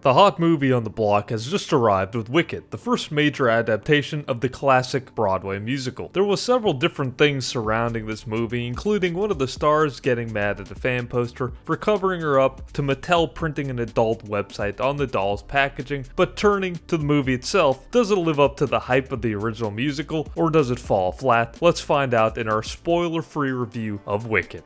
The hot movie on the block has just arrived with Wicked, the first major adaptation of the classic Broadway musical. There was several different things surrounding this movie, including one of the stars getting mad at a fan poster for covering her up, to Mattel printing an adult website on the doll's packaging. But turning to the movie itself, does it live up to the hype of the original musical, or does it fall flat? Let's find out in our spoiler-free review of Wicked.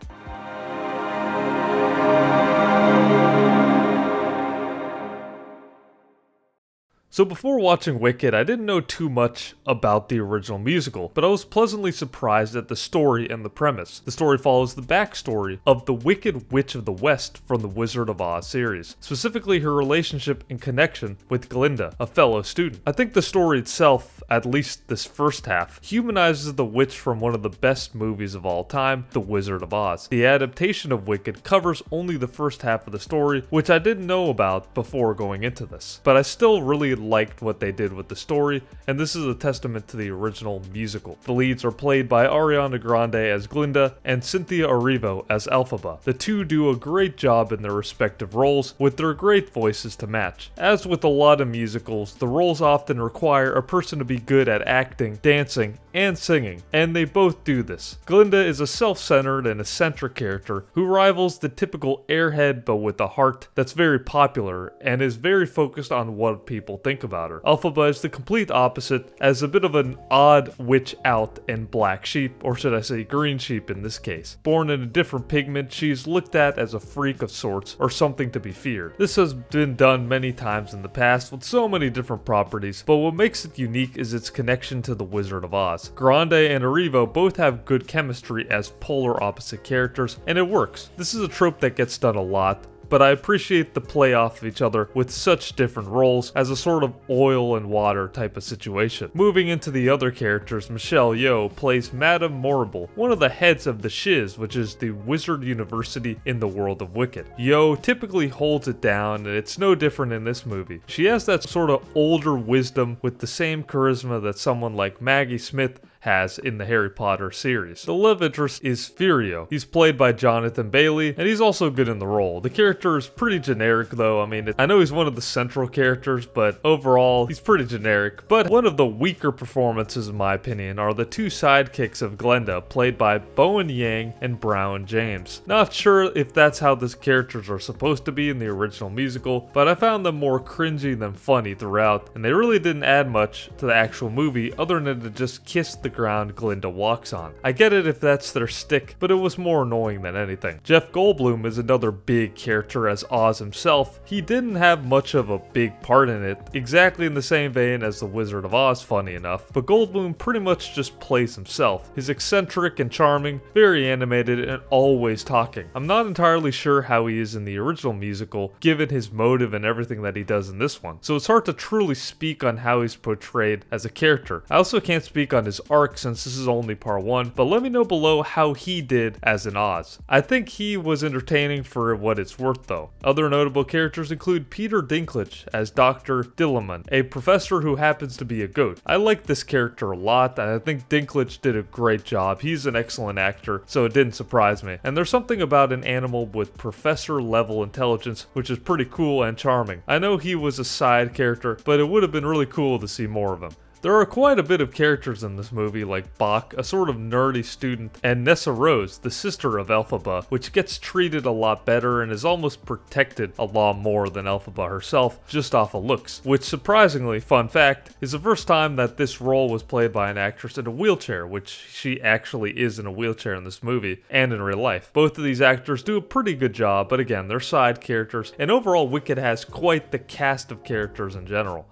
So before watching Wicked, I didn't know too much about the original musical, but I was pleasantly surprised at the story and the premise. The story follows the backstory of the Wicked Witch of the West from the Wizard of Oz series, specifically her relationship and connection with Glinda, a fellow student. I think the story itself, at least this first half, humanizes the witch from one of the best movies of all time, The Wizard of Oz. The adaptation of Wicked covers only the first half of the story, which I didn't know about before going into this, but I still really liked what they did with the story, and this is a testament to the original musical. The leads are played by Ariana Grande as Glinda and Cynthia Erivo as Elphaba. The two do a great job in their respective roles, with their great voices to match. As with a lot of musicals, the roles often require a person to be good at acting, dancing, and singing, and they both do this. Glinda is a self-centered and eccentric character who rivals the typical airhead but with a heart that's very popular and is very focused on what people think about her. Elphaba is the complete opposite, as a bit of an odd witch out and black sheep, or should I say green sheep in this case. Born in a different pigment, she's looked at as a freak of sorts, or something to be feared. This has been done many times in the past with so many different properties, but what makes it unique is its connection to the Wizard of Oz. Grande and Erivo both have good chemistry as polar opposite characters, and it works. This is a trope that gets done a lot, but I appreciate the play off of each other with such different roles as a sort of oil and water type of situation. Moving into the other characters, Michelle Yeoh plays Madame Morrible, one of the heads of the Shiz, which is the Wizard University in the world of Wicked. Yeoh typically holds it down, and it's no different in this movie. She has that sort of older wisdom with the same charisma that someone like Maggie Smith has in the Harry Potter series. The love interest is Furio. He's played by Jonathan Bailey, and he's also good in the role. The character is pretty generic though. I mean, I know he's one of the central characters, but overall, he's pretty generic. But one of the weaker performances, in my opinion, are the two sidekicks of Glinda, played by Bowen Yang and Brown James. Not sure if that's how these characters are supposed to be in the original musical, but I found them more cringy than funny throughout, and they really didn't add much to the actual movie other than to just kiss the ground Glinda walks on. I get it if that's their stick, but it was more annoying than anything. Jeff Goldblum is another big character as Oz himself. He didn't have much of a big part in it, exactly in the same vein as the Wizard of Oz, funny enough, but Goldblum pretty much just plays himself. He's eccentric and charming, very animated, and always talking. I'm not entirely sure how he is in the original musical, given his motive and everything that he does in this one, so it's hard to truly speak on how he's portrayed as a character. I also can't speak on his arc since this is only part 1, but let me know below how he did as an Oz. I think he was entertaining for what it's worth though. Other notable characters include Peter Dinklage as Dr. Dillamon, a professor who happens to be a goat. I like this character a lot, and I think Dinklage did a great job. He's an excellent actor, so it didn't surprise me. And there's something about an animal with professor level intelligence which is pretty cool and charming. I know he was a side character, but it would have been really cool to see more of him. There are quite a bit of characters in this movie, like Bach, a sort of nerdy student, and Nessa Rose, the sister of Elphaba, which gets treated a lot better and is almost protected a lot more than Elphaba herself, just off of looks. Which, surprisingly, fun fact, is the first time that this role was played by an actress in a wheelchair, which she actually is in a wheelchair in this movie, and in real life. Both of these actors do a pretty good job, but again, they're side characters, and overall Wicked has quite the cast of characters in general.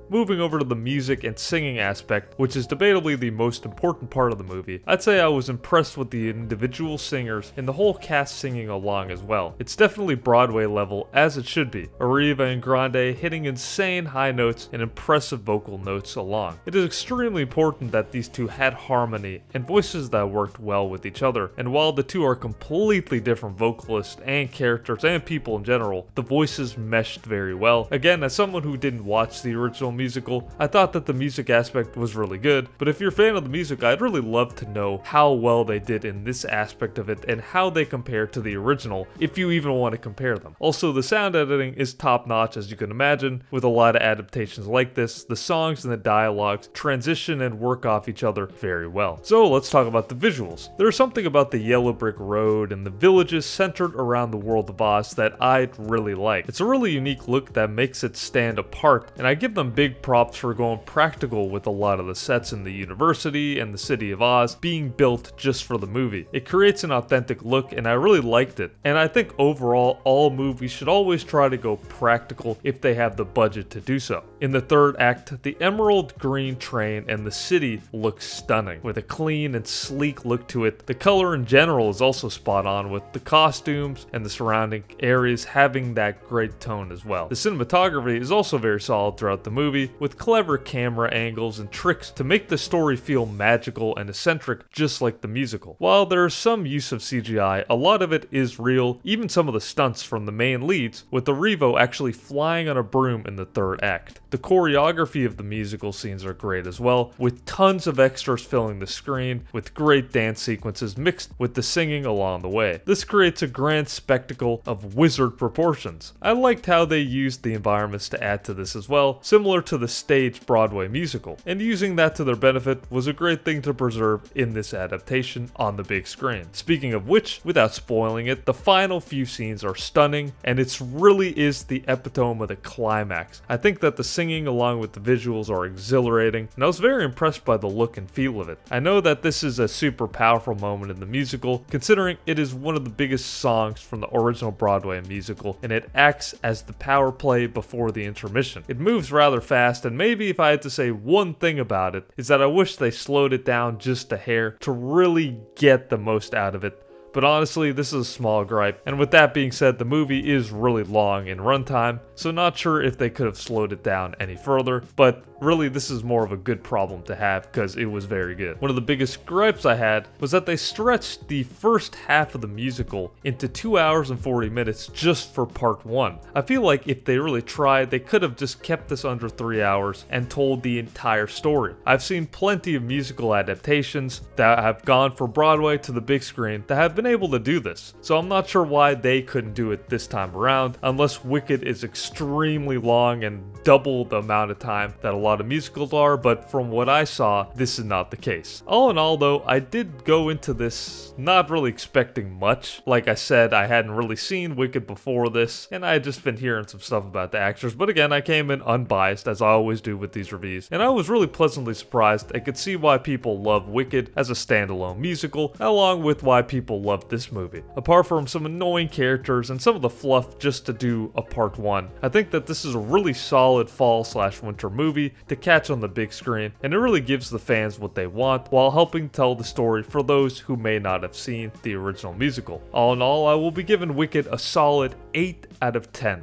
Moving over to the music and singing aspect, which is debatably the most important part of the movie, I'd say I was impressed with the individual singers and the whole cast singing along as well. It's definitely Broadway level, as it should be. Erivo and Grande hitting insane high notes and impressive vocal notes along. It is extremely important that these two had harmony and voices that worked well with each other, and while the two are completely different vocalists and characters and people in general, the voices meshed very well. Again, as someone who didn't watch the original musical, I thought that the music aspect was really good, but if you're a fan of the music, I'd really love to know how well they did in this aspect of it and how they compare to the original, if you even want to compare them. Also, the sound editing is top notch, as you can imagine. With a lot of adaptations like this, the songs and the dialogues transition and work off each other very well. So let's talk about the visuals. There's something about the yellow brick road and the villages centered around the world of Oz that I really like. It's a really unique look that makes it stand apart, and I give them big props for going practical with a lot of the sets in the university and the city of Oz being built just for the movie. It creates an authentic look, and I really liked it. And I think overall, all movies should always try to go practical if they have the budget to do so. In the third act, the emerald green train and the city looks stunning, with a clean and sleek look to it. The color in general is also spot on, with the costumes and the surrounding areas having that great tone as well. The cinematography is also very solid throughout the movie, with clever camera angles and tricks to make the story feel magical and eccentric, just like the musical. While there is some use of CGI, a lot of it is real, even some of the stunts from the main leads, with Erivo actually flying on a broom in the third act. The choreography of the musical scenes are great as well, with tons of extras filling the screen, with great dance sequences mixed with the singing along the way. This creates a grand spectacle of wizard proportions. I liked how they used the environments to add to this as well, similar to the stage Broadway musical, and using that to their benefit was a great thing to preserve in this adaptation on the big screen. Speaking of which, without spoiling it, the final few scenes are stunning, and it really is the epitome of the climax. I think that the singing along with the visuals are exhilarating, and I was very impressed by the look and feel of it. I know that this is a super powerful moment in the musical, considering it is one of the biggest songs from the original Broadway musical, and it acts as the power play before the intermission. It moves rather fast, and maybe if I had to say one thing about it, is that I wish they slowed it down just a hair to really get the most out of it. But honestly, this is a small gripe, and with that being said, the movie is really long in runtime, so not sure if they could have slowed it down any further, but really this is more of a good problem to have because it was very good. One of the biggest gripes I had was that they stretched the first half of the musical into 2 hours and 40 minutes just for part 1. I feel like if they really tried, they could have just kept this under 3 hours and told the entire story. I've seen plenty of musical adaptations that have gone from Broadway to the big screen that have been able to do this, so I'm not sure why they couldn't do it this time around, unless Wicked is extremely long and double the amount of time that a lot of musicals are, but from what I saw, this is not the case. All in all though, I did go into this not really expecting much. Like I said, I hadn't really seen Wicked before this, and I had just been hearing some stuff about the actors, but again, I came in unbiased, as I always do with these reviews, and I was really pleasantly surprised. I could see why people love Wicked as a standalone musical, along with why people love this movie. Apart from some annoying characters and some of the fluff just to do a part 1, I think that this is a really solid fall/winter movie to catch on the big screen, and it really gives the fans what they want while helping tell the story for those who may not have seen the original musical. All in all, I will be giving Wicked a solid 8 out of 10.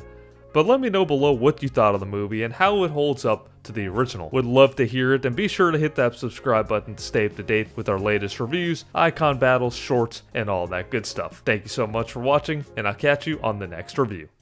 But let me know below what you thought of the movie and how it holds up to the original. Would love to hear it, and be sure to hit that subscribe button to stay up to date with our latest reviews, icon battles, shorts, and all that good stuff. Thank you so much for watching, and I'll catch you on the next review.